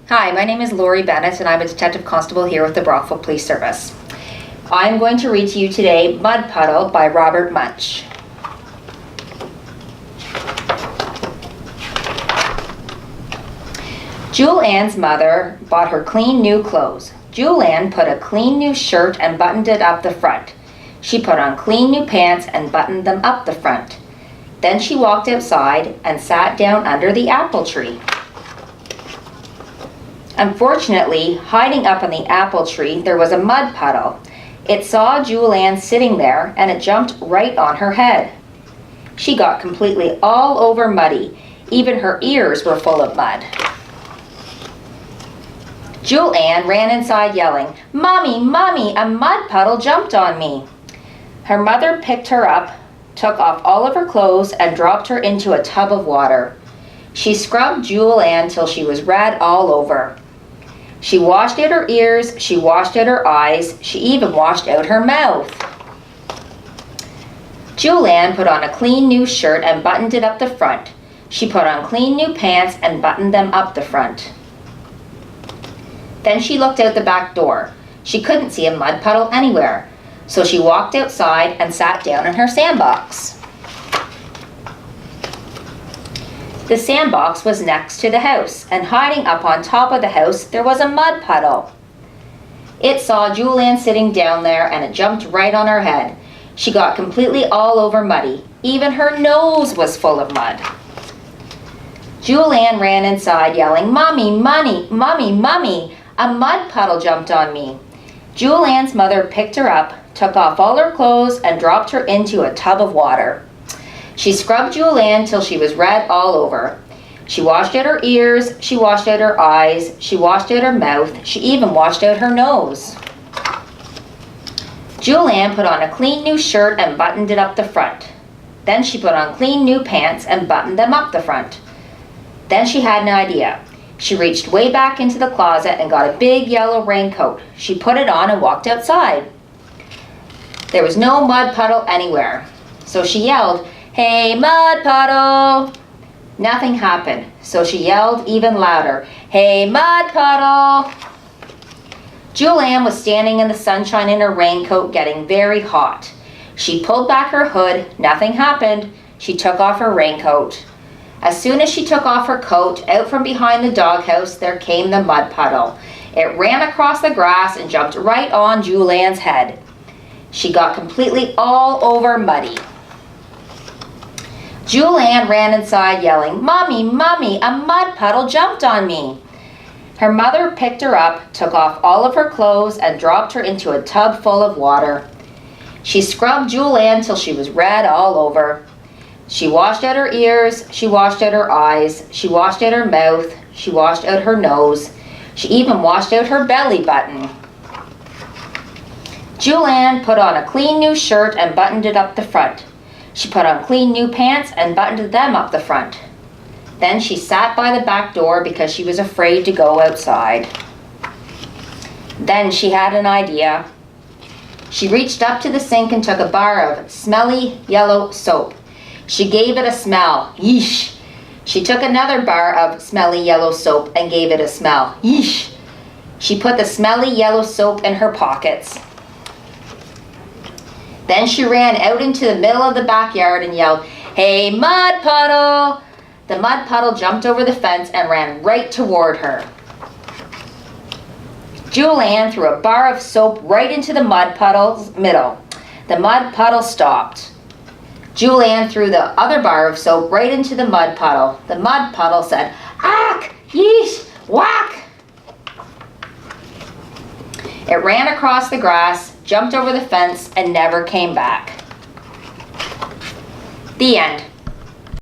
Hi, my name is Lori Bennett and I'm a detective constable here with the Brockville Police Service. I'm going to read to you today Mud Puddle by Robert Munsch. Julianne's mother bought her clean new clothes. Julianne put a clean new shirt and buttoned it up the front. She put on clean new pants and buttoned them up the front. Then she walked outside and sat down under the apple tree. Unfortunately, hiding up in the apple tree, there was a mud puddle. It saw Julianne sitting there and it jumped right on her head. She got completely all over muddy. Even her ears were full of mud. Julianne ran inside yelling, "Mommy, Mommy, a mud puddle jumped on me." Her mother picked her up, took off all of her clothes, and dropped her into a tub of water. She scrubbed Julianne till she was red all over. She washed out her ears, she washed out her eyes, she even washed out her mouth. Julianne put on a clean new shirt and buttoned it up the front. She put on clean new pants and buttoned them up the front. Then she looked out the back door. She couldn't see a mud puddle anywhere, so she walked outside and sat down in her sandbox. The sandbox was next to the house, and hiding up on top of the house there was a mud puddle. It saw Julianne sitting down there and it jumped right on her head. She got completely all over muddy. Even her nose was full of mud. Julianne ran inside yelling, "Mommy, Mommy, Mommy, Mommy, a mud puddle jumped on me." Julianne's mother picked her up, took off all her clothes, and dropped her into a tub of water. She scrubbed Julianne till she was red all over. She washed out her ears, she washed out her eyes, she washed out her mouth, she even washed out her nose. Julianne put on a clean new shirt and buttoned it up the front. Then she put on clean new pants and buttoned them up the front. Then she had an idea. She reached way back into the closet and got a big yellow raincoat. She put it on and walked outside. There was no mud puddle anywhere, so she yelled, "Hey, mud puddle!" Nothing happened, so she yelled even louder, "Hey, mud puddle!" Julianne was standing in the sunshine in her raincoat, getting very hot. She pulled back her hood. Nothing happened. She took off her raincoat. As soon as she took off her coat, out from behind the doghouse there came the mud puddle. It ran across the grass and jumped right on Julianne's head. She got completely all over muddy. Julianne ran inside yelling, "Mommy, Mommy, a mud puddle jumped on me." Her mother picked her up, took off all of her clothes, and dropped her into a tub full of water. She scrubbed Julianne till she was red all over. She washed out her ears, she washed out her eyes, she washed out her mouth, she washed out her nose, she even washed out her belly button. Julianne put on a clean new shirt and buttoned it up the front. She put on clean new pants and buttoned them up the front. Then she sat by the back door because she was afraid to go outside. Then she had an idea. She reached up to the sink and took a bar of smelly yellow soap. She gave it a smell. Yeesh. She took another bar of smelly yellow soap and gave it a smell. Yeesh. She put the smelly yellow soap in her pockets. Then she ran out into the middle of the backyard and yelled, "Hey, mud puddle!" The mud puddle jumped over the fence and ran right toward her. Julianne threw a bar of soap right into the mud puddle's middle. The mud puddle stopped. Julianne threw the other bar of soap right into the mud puddle. The mud puddle said, "Ack! Yeesh! Whack!" It ran across the grass, jumped over the fence, and never came back. The end.